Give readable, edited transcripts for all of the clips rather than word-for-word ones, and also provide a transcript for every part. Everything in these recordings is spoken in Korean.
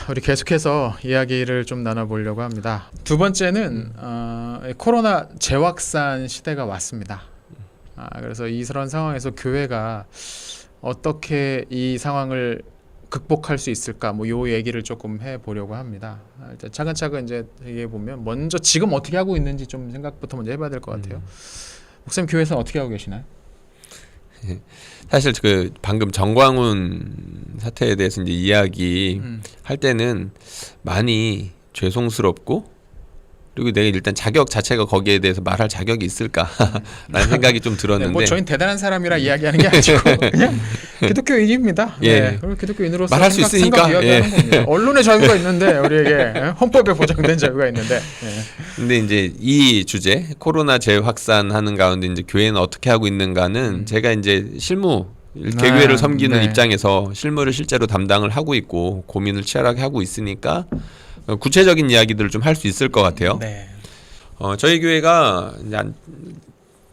우리 계속해서 이야기를 좀 나눠보려고 합니다. 두 번째는 코로나 재확산 시대가 왔습니다. 그래서 이런 상황에서 교회가 어떻게 이 상황을 극복할 수 있을까? 뭐 요 얘기를 조금 해보려고 합니다. 일단 차근차근 이제 얘기해 보면 먼저 지금 어떻게 하고 있는지 좀 생각부터 먼저 해봐야 될 것 같아요. 목사님 교회에서는 어떻게 하고 계시나요? 사실 그 방금 정광훈 사태에 대해서 이제 이야기 할 때는 많이 죄송스럽고, 그리고 내가 일단 자격 자체가 거기에 대해서 말할 자격이 있을까라는 생각이 좀 들었는데, 뭐 저희는 대단한 사람이라 이야기하는 게 아니고 그냥 기독교인입니다. 예. 그리고 기독교인으로서 말할 수 있으니까 이야기하는 겁니다. 언론의 자유가 있는데 우리에게 헌법에 보장된 자유가 있는데. 근데 이제 이 주제 코로나 재확산하는 가운데 이제 교회는 어떻게 하고 있는가는 제가 이제 실무 개교회를 섬기는 입장에서 실무를 실제로 담당을 하고 있고 고민을 치열하게 하고 있으니까 구체적인 이야기들을 좀 할 수 있을 것 같아요. 네. 저희 교회가 이제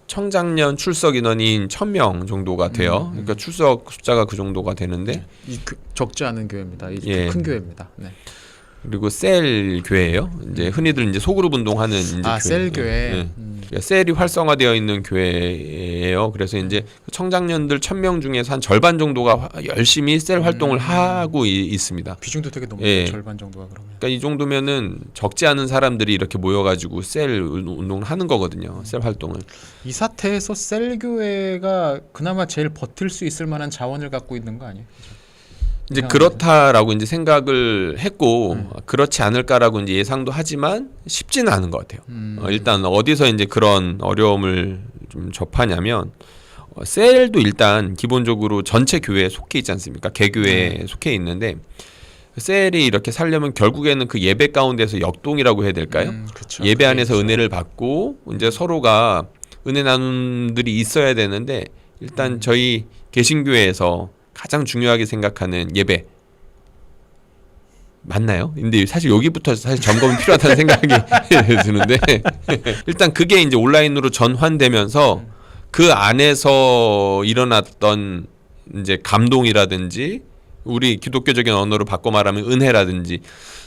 청작년 출석 인원이 1,000명 정도가 돼요. 그러니까 출석 숫자가 그 정도가 되는데 적지 않은 교회입니다. 큰 교회입니다. 네. 그리고 셀 교회예요. 이제 흔히들 이제 소그룹 운동하는 이제 교회. 셀 교회. 셀이 활성화되어 있는 교회예요. 그래서 이제 청작년들 1,000명 중에서 한 절반 정도가 열심히 셀 활동을 하고 있습니다. 비중도 되게 높네요. 절반 정도가 그러면. 그러니까 이 정도면은 적지 않은 사람들이 이렇게 모여가지고 셀 운동을 하는 거거든요. 셀 활동을. 이 사태에서 셀 교회가 그나마 제일 버틸 수 있을 만한 자원을 갖고 있는 거 아니에요? 그렇죠? 이제 그렇다라고 이제 생각을 했고 그렇지 않을까라고 이제 예상도 하지만 쉽지는 않은 것 같아요. 일단 어디서 이제 그런 어려움을 좀 접하냐면 셀도 일단 기본적으로 전체 교회에 속해 있지 않습니까? 개교회에 속해 있는데 셀이 이렇게 살려면 결국에는 그 예배 가운데서 역동이라고 해야 될까요? 그쵸, 예배 안에서 은혜를 받고 이제 서로가 은혜 나눔들이 있어야 되는데 일단 저희 개신교회에서 가장 중요하게 생각하는 예배 맞나요? 근데 사실 여기부터 사실 점검이 필요하다는 생각이 드는데 일단 그게 이제 온라인으로 전환되면서 그 안에서 일어났던 이제 감동이라든지 우리 기독교적인 언어로 바꿔 말하면 은혜라든지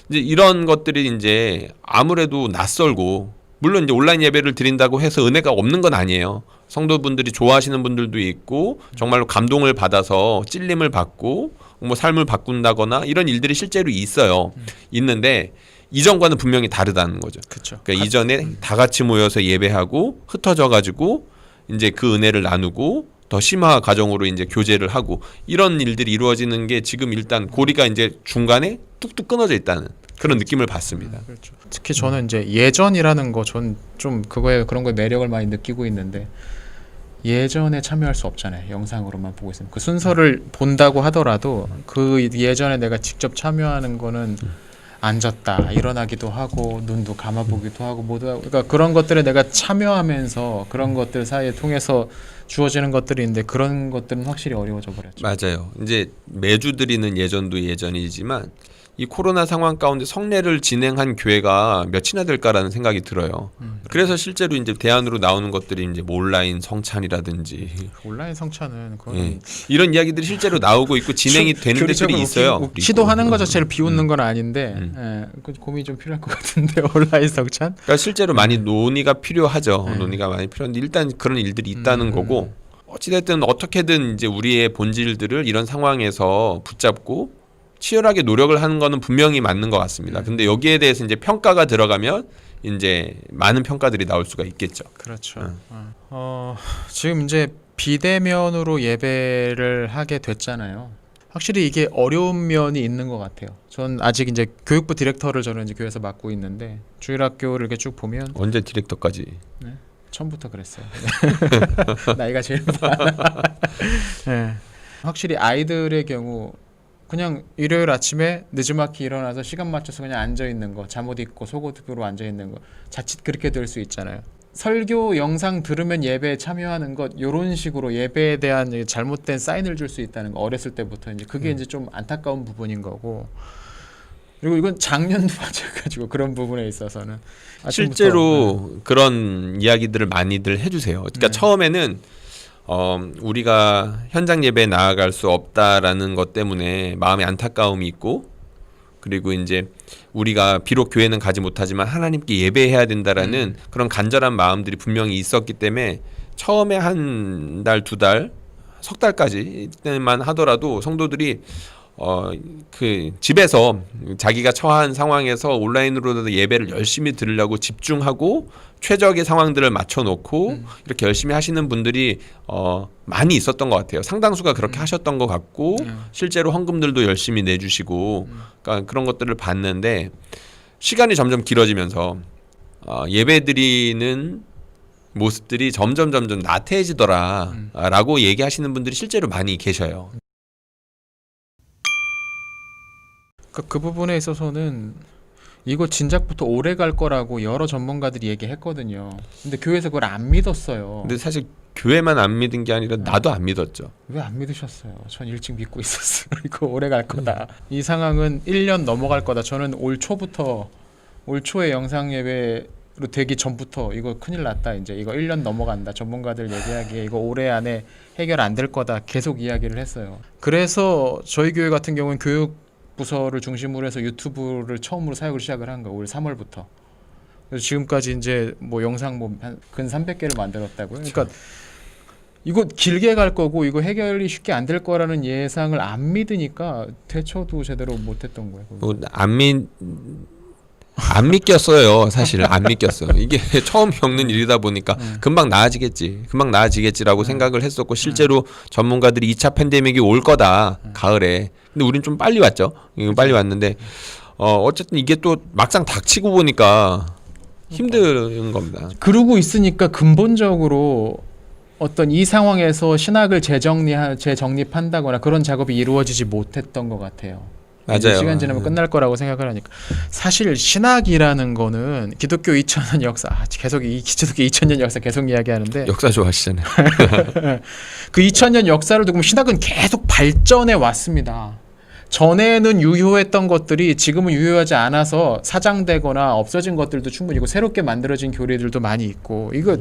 이제 이런 것들이 이제 아무래도 낯설고 물론 이제 온라인 예배를 드린다고 해서 은혜가 없는 건 아니에요. 성도분들이 좋아하시는 분들도 있고 정말로 감동을 받아서 찔림을 받고 뭐 삶을 바꾼다거나 이런 일들이 실제로 있어요. 있는데 이전과는 분명히 다르다는 거죠. 그러니까 이전에 다 같이 모여서 예배하고 흩어져 가지고 이제 그 은혜를 나누고 더 심화 과정으로 이제 교제를 하고 이런 일들이 이루어지는 게 지금 일단 고리가 이제 중간에 뚝뚝 끊어져 있다는 그런 느낌을 받습니다. 그렇죠. 특히 저는 이제 예전이라는 거 전 좀 그런 거에 매력을 많이 느끼고 있는데 예전에 참여할 수 없잖아요. 영상으로만 보고 있으면 그 순서를 본다고 하더라도 그 예전에 내가 직접 참여하는 거는 앉았다 일어나기도 하고 눈도 감아보기도 하고 모두 하고 그러니까 그런 것들에 내가 참여하면서 그런 것들 사이에 통해서 주어지는 것들이 있는데 그런 것들은 확실히 어려워져 버렸죠. 맞아요. 이제 매주 드리는 예전도 예전이지만 이 코로나 상황 가운데 성례를 진행한 교회가 몇이나 될까라는 생각이 들어요. 그래서 실제로 이제 대안으로 나오는 것들이 이제 뭐 온라인 성찬이라든지 온라인 성찬은 그건 이런 이야기들이 실제로 나오고 있고 진행이 되는 데들이 있어요. 시도하는 거 자체를 비웃는 건 아닌데 그 고민이 좀 필요할 것 같은데 온라인 성찬. 그러니까 실제로 많이 논의가 필요하죠. 논의가 많이 필요한데 일단 그런 일들이 있다는 거고 어찌됐든 어떻게든 이제 우리의 본질들을 이런 상황에서 붙잡고 치열하게 노력을 하는 거는 분명히 맞는 것 같습니다. 근데 여기에 대해서 이제 평가가 들어가면 이제 많은 평가들이 나올 수가 있겠죠. 그렇죠. 지금 이제 비대면으로 예배를 하게 됐잖아요. 확실히 이게 어려운 면이 있는 것 같아요. 전 아직 이제 교육부 디렉터를 저는 이제 교회에서 맡고 있는데 주일학교를 이렇게 쭉 보면 언제 디렉터까지? 네, 처음부터 그랬어요. 나이가 제일 많아. 네. 확실히 아이들의 경우 그냥 일요일 아침에 늦지막히 일어나서 시간 맞춰서 그냥 앉아 있는 거, 잠옷 입고 속옷으로 앉아 있는 거, 자칫 그렇게 될 수 있잖아요. 설교 영상 들으면 예배에 참여하는 것, 이런 식으로 예배에 대한 잘못된 사인을 줄 수 있다는 거, 어렸을 때부터 이제 그게 이제 좀 안타까운 부분인 거고. 그리고 이건 작년도 마찬가지고 그런 부분에 있어서는 실제로 그런 이야기들을 많이들 해주세요. 그러니까 처음에는 우리가 현장 예배에 나아갈 수 없다라는 것 때문에 마음의 안타까움이 있고 그리고 이제 우리가 비록 교회는 가지 못하지만 하나님께 예배해야 된다라는 그런 간절한 마음들이 분명히 있었기 때문에 처음에 한 달, 두 달, 석 달까지 때만 하더라도 성도들이 그 집에서 자기가 처한 상황에서 온라인으로도 예배를 열심히 들으려고 집중하고 최적의 상황들을 맞춰놓고 이렇게 열심히 하시는 분들이 많이 있었던 것 같아요. 상당수가 그렇게 하셨던 것 같고 실제로 헌금들도 열심히 내주시고 그러니까 그런 것들을 봤는데 시간이 점점 길어지면서 예배드리는 모습들이 점점 나태해지더라라고 얘기하시는 분들이 실제로 많이 계셔요. 그 부분에 있어서는 이거 진작부터 오래 갈 거라고 여러 전문가들이 얘기했거든요. 근데 교회에서 그걸 안 믿었어요. 근데 사실 교회만 안 믿은 게 아니라 나도 안 믿었죠. 왜 안 믿으셨어요? 전 일찍 믿고 있었어요. 이거 오래 갈 거다. 이 상황은 1년 넘어갈 거다. 저는 올 초에 영상 예배로 되기 전부터 이거 큰일 났다. 이제 이거 1년 넘어간다. 전문가들 얘기하기에 이거 올해 안에 해결 안 될 거다. 계속 이야기를 했어요. 그래서 저희 교회 같은 경우는 교육 부서를 중심으로 해서 유튜브를 처음으로 사역을 시작을 한 거. 올 3월부터. 그래서 지금까지 이제 뭐 영상 근 300개를 만들었다고요. 그러니까 이거 길게 갈 거고 이거 해결이 쉽게 안 될 거라는 예상을 안 믿으니까 대처도 제대로 못 했던 거예요. 안 믿겼어요. 사실 안 믿겼어. 이게 처음 겪는 일이다 보니까 금방 나아지겠지라고 생각을 했었고 실제로 전문가들이 2차 팬데믹이 올 거다. 가을에. 근데 우린 좀 빨리 왔죠. 빨리 왔는데 어쨌든 이게 또 막상 닥치고 보니까 힘든 겁니다. 그러고 있으니까 근본적으로 어떤 이 상황에서 신학을 재정립한다거나 그런 작업이 이루어지지 못했던 것 같아요. 맞아요. 시간 지나면 끝날 거라고 생각을 하니까 사실 신학이라는 거는 기독교 2000년 역사 계속 이 기독교 2000년 역사 계속 이야기하는데 역사 좋아하시잖아요. 그 2000년 역사를 두고 신학은 계속 발전해 왔습니다. 전에는 유효했던 것들이 지금은 유효하지 않아서 사장되거나 없어진 것들도 충분히 있고 새롭게 만들어진 교리들도 많이 있고 이거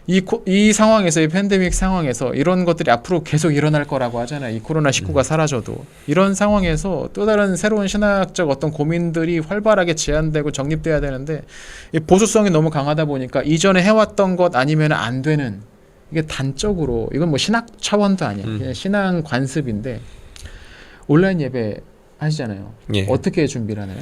이 상황에서 이 팬데믹 상황에서 이런 것들이 앞으로 계속 일어날 거라고 하잖아요. 이 코로나19가 사라져도 이런 상황에서 또 다른 새로운 신학적 어떤 고민들이 활발하게 제안되고 정립돼야 되는데 이 보수성이 너무 강하다 보니까 이전에 해왔던 것 아니면 안 되는 이게 단적으로 이건 뭐 신학 차원도 아니야. 그냥 신앙 관습인데 온라인 예배 하시잖아요. 예. 어떻게 준비를 하나요?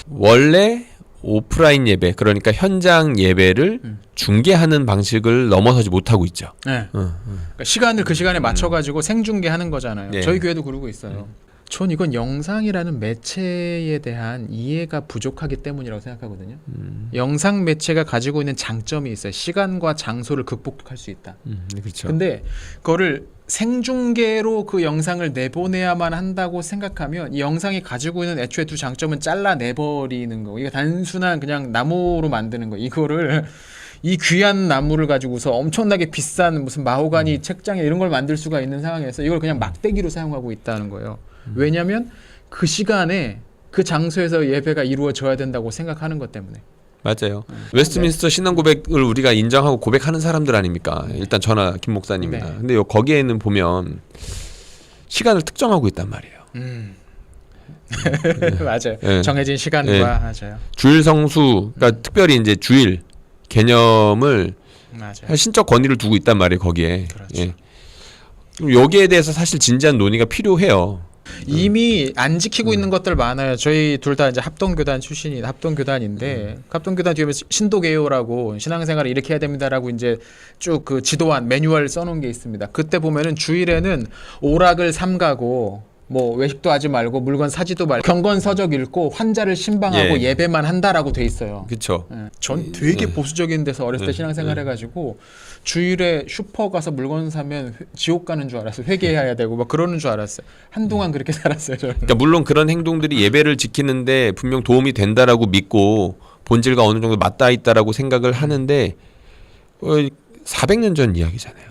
원래 오프라인 예배 그러니까 현장 예배를 중계하는 방식을 넘어서지 못하고 있죠. 네. 그러니까 시간을 그 시간에 맞춰가지고 생중계하는 거잖아요. 네. 저희 교회도 그러고 있어요. 전 이건 영상이라는 매체에 대한 이해가 부족하기 때문이라고 생각하거든요. 영상 매체가 가지고 있는 장점이 있어요. 시간과 장소를 극복할 수 있다. 그렇죠. 근데 그거를 생중계로 그 영상을 내보내야만 한다고 생각하면 이 영상이 가지고 있는 애초에 두 장점은 잘라내버리는 거. 이게 단순한 그냥 나무로 만드는 거. 이거를 이 귀한 나무를 가지고서 엄청나게 비싼 무슨 마호가니 책장에 이런 걸 만들 수가 있는 상황에서 이걸 그냥 막대기로 사용하고 있다는 거예요. 왜냐하면 그 시간에 그 장소에서 예배가 이루어져야 된다고 생각하는 것 때문에. 맞아요. 웨스트민스터 신앙 고백을 우리가 인정하고 고백하는 사람들 아닙니까? 일단 저나 김 목사님이나. 네. 근데 거기에는 보면 시간을 특정하고 있단 말이에요. 맞아요. 네. 정해진 시간과 네. 맞아요. 주일 성수, 그러니까 특별히 이제 주일 개념을 맞아요. 신적 권위를 두고 있단 말이에요. 거기에. 그렇죠. 예. 그럼 여기에 대해서 사실 진지한 논의가 필요해요. 이미 안 지키고 있는 것들 많아요. 저희 둘 다 이제 합동교단인데 합동교단 뒤에 신도개요라고 신앙생활을 이렇게 해야 됩니다라고 이제 쭉 그 지도안 매뉴얼 써놓은 게 있습니다. 그때 보면은 주일에는 오락을 삼가고 뭐 외식도 하지 말고 물건 사지도 말고 경건서적 읽고 환자를 신방하고 예배만 한다라고 돼 있어요. 그렇죠. 예. 전 되게 보수적인 데서 어렸을 때 신앙생활 해가지고 주일에 슈퍼 가서 물건 사면 지옥 가는 줄 알았어요. 회개해야 되고 막 그러는 줄 알았어요. 한동안 그렇게 살았어요. 저는. 그러니까 물론 그런 행동들이 예배를 지키는데 분명 도움이 된다라고 믿고 본질과 어느 정도 맞닿아 있다라고 생각을 하는데 400년 전 이야기잖아요.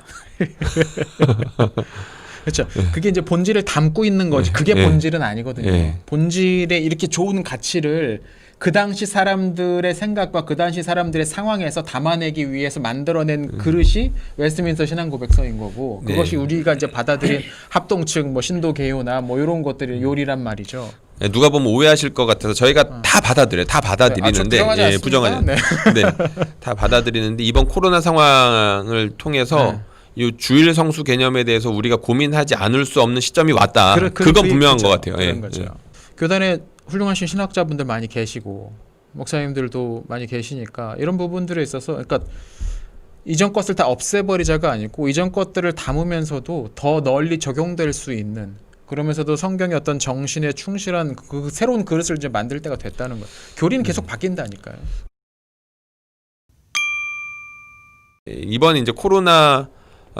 그렇죠. 그게 이제 본질을 담고 있는 거지. 그게 본질은 아니거든요. 본질에 이렇게 좋은 가치를 그 당시 사람들의 생각과 그 당시 사람들의 상황에서 담아내기 위해서 만들어낸 그릇이 웨스트민스터 신앙 고백서인 거고 그것이 우리가 이제 받아들인 합동측 뭐 신도 개요나 뭐 이런 것들이 요리란 말이죠. 누가 보면 오해하실 것 같아서 저희가 다 받아들여요. 다 받아들이는데 부정하지 부정하지 않습니다. 네. 네, 다 받아들이는데 이번 코로나 상황을 통해서 이 주일 성수 개념에 대해서 우리가 고민하지 않을 수 없는 시점이 왔다. 그건 분명한 것 같아요. 그런 거죠. 교단에 훌륭하신 신학자분들 많이 계시고 목사님들도 많이 계시니까 이런 부분들에 있어서 그러니까 이전 것을 다 없애버리자가 아니고 이전 것들을 담으면서도 더 널리 적용될 수 있는 그러면서도 성경의 어떤 정신에 충실한 그 새로운 그릇을 이제 만들 때가 됐다는 거예요. 교리는 계속 바뀐다니까요. 이번 이제 코로나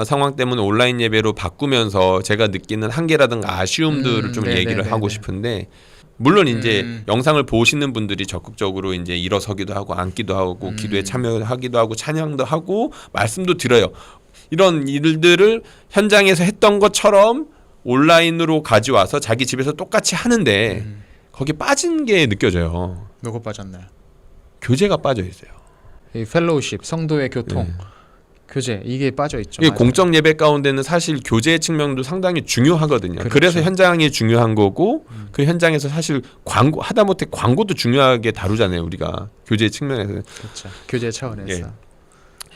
상황 때문에 온라인 예배로 바꾸면서 제가 느끼는 한계라든가 아쉬움들을 좀 얘기를 하고 싶은데 물론 이제 영상을 보시는 분들이 적극적으로 이제 일어서기도 하고 앉기도 하고 기도에 참여하기도 하고 찬양도 하고 말씀도 드려요. 이런 일들을 현장에서 했던 것처럼 온라인으로 가져와서 자기 집에서 똑같이 하는데 거기 빠진 게 느껴져요. 누구 빠졌나요? 교제가 빠져 있어요. 이 펠로우십, 성도의 교통, 교제 이게 빠져 있죠. 이게 공적 예배 가운데는 사실 교제의 측면도 상당히 중요하거든요. 그렇죠. 그래서 현장이 중요한 거고 그 현장에서 사실 광고 하다못해 광고도 중요하게 다루잖아요. 우리가 교제의 측면에서. 그렇죠. 교제 차원에서.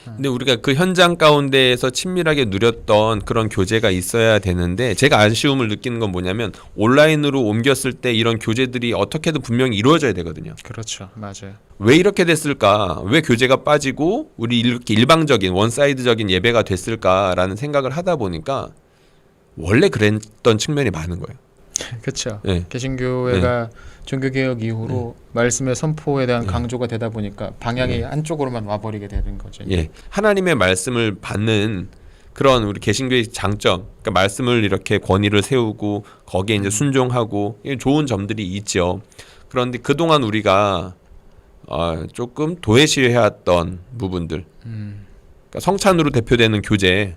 근데 우리가 그 현장 가운데에서 친밀하게 누렸던 그런 교제가 있어야 되는데 제가 아쉬움을 느끼는 건 뭐냐면 온라인으로 옮겼을 때 이런 교제들이 어떻게든 분명히 이루어져야 되거든요. 그렇죠. 맞아요. 왜 이렇게 됐을까? 왜 교제가 빠지고 우리 이렇게 일방적인 원사이드적인 예배가 됐을까라는 생각을 하다 보니까 원래 그랬던 측면이 많은 거예요. 그렇죠. 네. 개신교회가 종교개혁 이후로 말씀의 선포에 대한 강조가 되다 보니까 방향이 한쪽으로만 와버리게 되는 거죠. 예, 하나님의 말씀을 받는 그런 우리 개신교의 장점, 그러니까 말씀을 이렇게 권위를 세우고 거기에 이제 순종하고 좋은 점들이 있죠. 그런데 그동안 우리가 조금 도외시해왔던 부분들, 그러니까 성찬으로 대표되는 교제,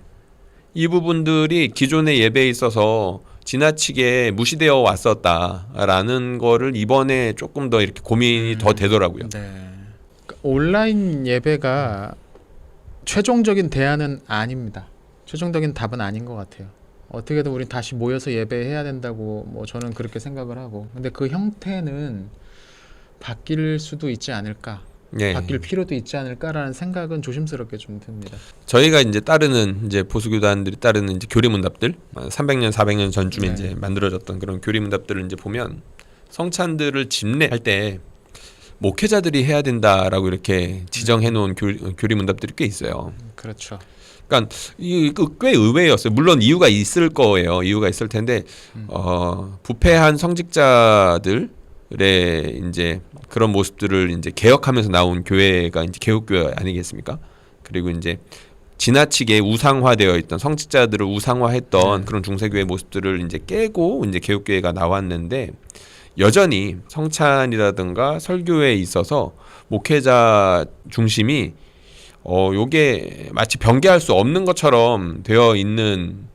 이 부분들이 기존의 예배에 있어서 지나치게 무시되어 왔었다라는 거를 이번에 조금 더 이렇게 고민이 더 되더라고요. 네. 그러니까 온라인 예배가 최종적인 대안은 아닙니다. 최종적인 답은 아닌 것 같아요. 어떻게든 우리 다시 모여서 예배해야 된다고 뭐 저는 그렇게 생각을 하고, 근데 그 형태는 바뀔 수도 있지 않을까, 바뀔 필요도 있지 않을까라는 생각은 조심스럽게 좀 듭니다. 저희가 이제 따르는 이제 보수교단들이 따르는 이제 교리문답들 300년 400년 전쯤에 이제 만들어졌던 그런 교리문답들을 이제 보면 성찬들을 집례할 때 목회자들이 해야 된다라고 이렇게 지정해 놓은 교리문답들이 꽤 있어요. 그렇죠. 그러니까 꽤 의외였어요. 물론 이유가 있을 거예요. 이유가 있을 텐데 부패한 성직자들의 이제 그런 모습들을 이제 개혁하면서 나온 교회가 이제 개혁교회 아니겠습니까? 그리고 이제 지나치게 우상화되어 있던 성직자들을 우상화했던 그런 중세교회 모습들을 이제 깨고 이제 개혁교회가 나왔는데 여전히 성찬이라든가 설교에 있어서 목회자 중심이 요게 마치 변개할 수 없는 것처럼 되어 있는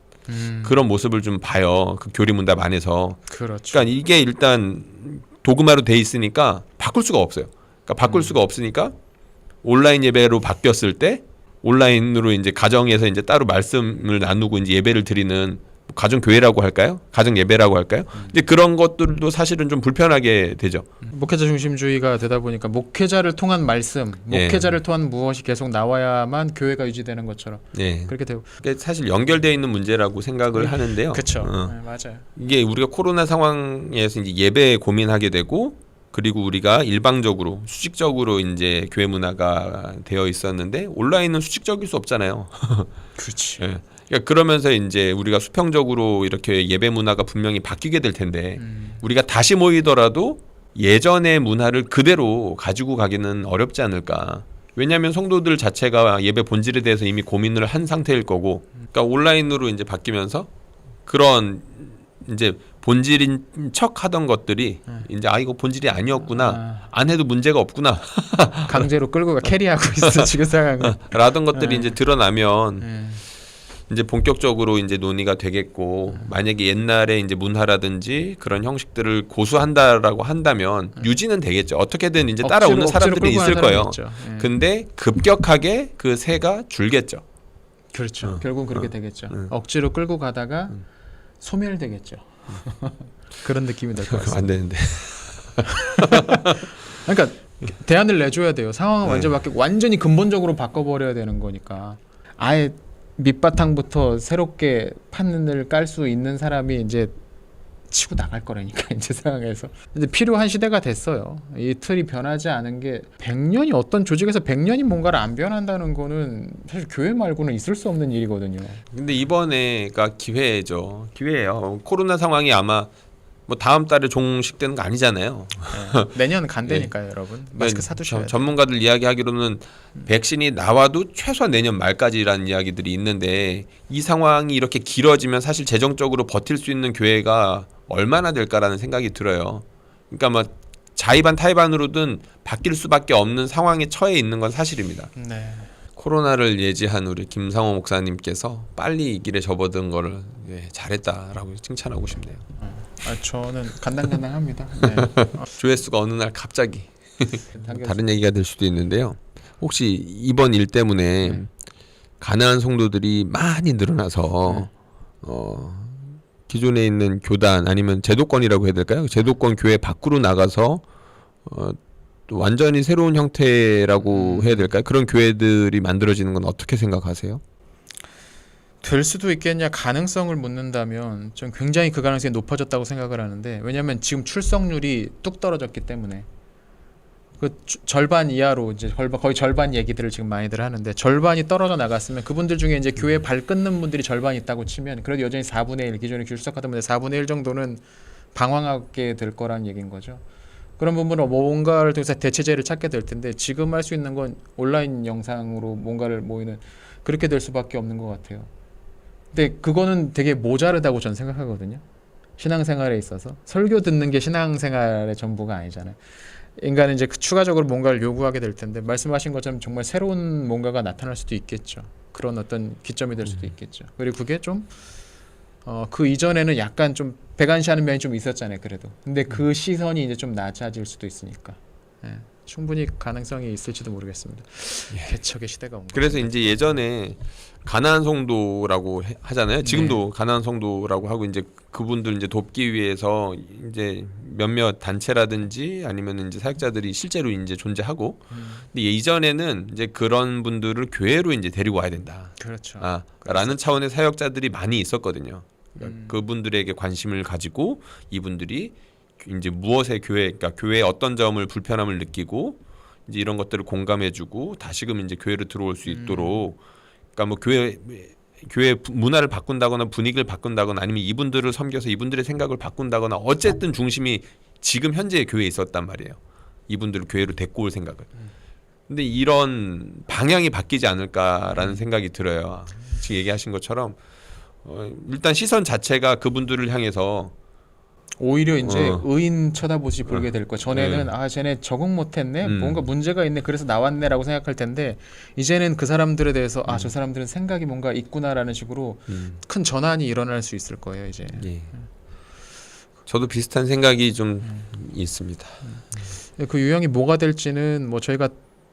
그런 모습을 좀 봐요. 그 교리문답 안에서. 그렇죠. 그러니까 이게 일단 도그마로 돼 있으니까 바꿀 수가 없어요. 그러니까 바꿀 수가 없으니까 온라인 예배로 바뀌었을 때 온라인으로 이제 가정에서 이제 따로 말씀을 나누고 이제 예배를 드리는 가정 교회라고 할까요? 가정 예배라고 할까요? 이제 그런 것들도 사실은 좀 불편하게 되죠. 목회자 중심주의가 되다 보니까 목회자를 통한 말씀, 목회자를 통한 무엇이 계속 나와야만 교회가 유지되는 것처럼 그렇게 되고. 그러니까 사실 연결되어 있는 문제라고 생각을 하는데요. 그렇죠. 네, 맞아요. 이게 우리가 코로나 상황에서 이제 예배에 고민하게 되고 그리고 우리가 일방적으로 수직적으로 이제 교회 문화가 되어 있었는데 온라인은 수직적일 수 없잖아요. 그렇지. 예. 그러니까 그러면서 이제 우리가 수평적으로 이렇게 예배 문화가 분명히 바뀌게 될 텐데 우리가 다시 모이더라도 예전의 문화를 그대로 가지고 가기는 어렵지 않을까. 왜냐하면 성도들 자체가 예배 본질에 대해서 이미 고민을 한 상태일 거고, 그러니까 온라인으로 이제 바뀌면서 그런 이제 본질인 척 하던 것들이 이제 이거 본질이 아니었구나, 안 해도 문제가 없구나, 강제로 끌고 가 캐리하고 있어 지금 상황은. 라던 것들이 이제 드러나면 이제 본격적으로 이제 논의가 되겠고, 만약에 옛날에 이제 문화라든지 그런 형식들을 고수한다라고 한다면 유지는 되겠죠. 어떻게든 이제 따라오는 사람들이 있을 거예요. 근데 급격하게 그 세가 줄겠죠. 그렇죠. 결국은 그렇게 되겠죠. 억지로 끌고 가다가 소멸되겠죠. 그런 느낌이 될 것 같습니다. 안 되는데. 그러니까 대안을 내줘야 돼요. 상황을 네. 완전 완전히 근본적으로 바꿔버려야 되는 거니까. 아예 밑바탕부터 새롭게 판을 깔 수 있는 사람이 이제 치고 나갈 거라니까 이제 상황에서 이제 필요한 시대가 됐어요. 이 틀이 변하지 않은 게 100년이 어떤 조직에서 100년이 뭔가를 안 변한다는 거는 사실 교회 말고는 있을 수 없는 일이거든요. 근데 이번에가 기회죠. 기회예요. 코로나 상황이 아마 뭐 다음 달에 종식되는 거 아니잖아요. 네. 내년 간다니까요, 여러분. 마스크 사두셔야 돼요. 전문가들 이야기하기로는 백신이 나와도 최소한 내년 말까지라는 이야기들이 있는데 이 상황이 이렇게 길어지면 사실 재정적으로 버틸 수 있는 교회가 얼마나 될까라는 생각이 들어요. 그러니까 뭐 자의반 타의반으로든 바뀔 수밖에 없는 상황에 처해 있는 건 사실입니다. 네. 코로나를 예지한 우리 김상호 목사님께서 빨리 이 길에 접어든 거를 잘했다라고 칭찬하고 싶네요. 저는 간당간당합니다. 네. 조회수가 어느 날 갑자기 당겨서. 다른 얘기가 될 수도 있는데요. 혹시 이번 일 때문에 가난한 성도들이 많이 늘어나서 기존에 있는 교단 아니면 제도권이라고 해야 될까요? 제도권 교회 밖으로 나가서 또 완전히 새로운 형태라고 해야 될까요? 그런 교회들이 만들어지는 건 어떻게 생각하세요? 될 수도 있겠냐 가능성을 묻는다면 전 굉장히 그 가능성이 높아졌다고 생각을 하는데 왜냐하면 지금 출석률이 뚝 떨어졌기 때문에 그 절반 이하로 이제 거의 절반 얘기들을 지금 많이들 하는데 절반이 떨어져 나갔으면 그분들 중에 이제 교회 발 끊는 분들이 절반 있다고 치면 그래도 여전히 4분의 1 기존에 출석하던 분들 4분의 1 정도는 방황하게 될 거란 얘기인 거죠. 그런 부분으로 뭔가를 통해서 대체제를 찾게 될 텐데 지금 할 수 있는 건 온라인 영상으로 뭔가를 모이는 그렇게 될 수밖에 없는 것 같아요. 근데 그거는 되게 모자르다고 전 생각하거든요. 신앙생활에 있어서 설교 듣는 게 신앙생활의 전부가 아니잖아요. 인간은 이제 추가적으로 뭔가를 요구하게 될 텐데 말씀하신 것처럼 정말 새로운 뭔가가 나타날 수도 있겠죠. 그런 어떤 기점이 될 수도 있겠죠. 그리고 그게 좀 그 이전에는 약간 좀 배관시하는 면이 좀 있었잖아요. 그래도 근데 그 시선이 이제 좀 낮아질 수도 있으니까 충분히 가능성이 있을지도 모르겠습니다. 개척의 시대가 온 거죠. 그래서 이제 예전에 가난한 성도라고 하잖아요. 지금도 가난한 성도라고 하고 이제 그분들 이제 돕기 위해서 이제 몇몇 단체라든지 아니면 이제 사역자들이 실제로 이제 존재하고 근데 이전에는 이제 그런 분들을 교회로 이제 데리고 와야 된다. 그렇죠. 라는 차원의 사역자들이 많이 있었거든요. 그러니까 그분들에게 관심을 가지고 이분들이 이제 무엇의 그러니까 교회의 어떤 점을 불편함을 느끼고 이제 이런 것들을 공감해주고 다시금 이제 교회로 들어올 수 있도록 그러니까 뭐 교회 문화를 바꾼다거나 분위기를 바꾼다거나 아니면 이분들을 섬겨서 이분들의 생각을 바꾼다거나 어쨌든 중심이 지금 현재의 교회에 있었단 말이에요. 이분들을 교회로 데리고 올 생각을. 근데 이런 방향이 바뀌지 않을까라는 생각이 들어요. 지금 얘기하신 것처럼 일단 시선 자체가 그분들을 향해서 오히려 이제 의인 쳐다보지 보게 될 거. 전에는 쟤네 적응 못했네, 뭔가 문제가 있네, 그래서 나왔네라고 생각할 텐데 이제는 그 사람들에 대해서 저 사람들은 생각이 뭔가 있구나라는 식으로 큰 전환이 일어날 수 있을 거예요 이제. 예. 저도 비슷한 생각이 좀 있습니다. 그 유형이 뭐가 될지는 뭐 저희가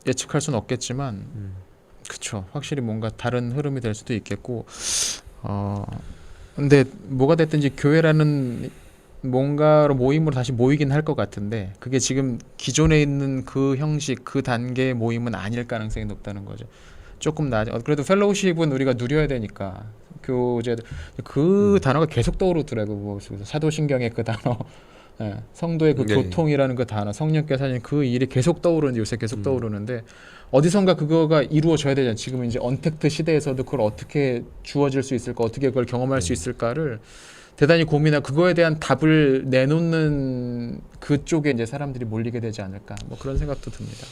예측할 수는 없겠지만, 그쵸. 확실히 뭔가 다른 흐름이 될 수도 있겠고, 근데 뭐가 됐든지 교회라는 뭔가로 모임으로 다시 모이긴 할 것 같은데 그게 지금 기존에 있는 그 형식 그 단계의 모임은 아닐 가능성이 높다는 거죠. 조금 그래도 펠로우십은 우리가 누려야 되니까 교제 그 단어가 계속 떠오르더라고요. 사도신경의 그 단어 성도의 그 교통이라는 그 단어 성령께서 하신 그 일이 계속 떠오르는데 요새 계속 떠오르는데 어디선가 그거가 이루어져야 되잖아요. 지금 이제 언택트 시대에서도 그걸 어떻게 주어질 수 있을까 어떻게 그걸 경험할 수 있을까를 대단히 고민하고 그거에 대한 답을 내놓는 그쪽에 이제 사람들이 몰리게 되지 않을까 뭐 그런 생각도 듭니다.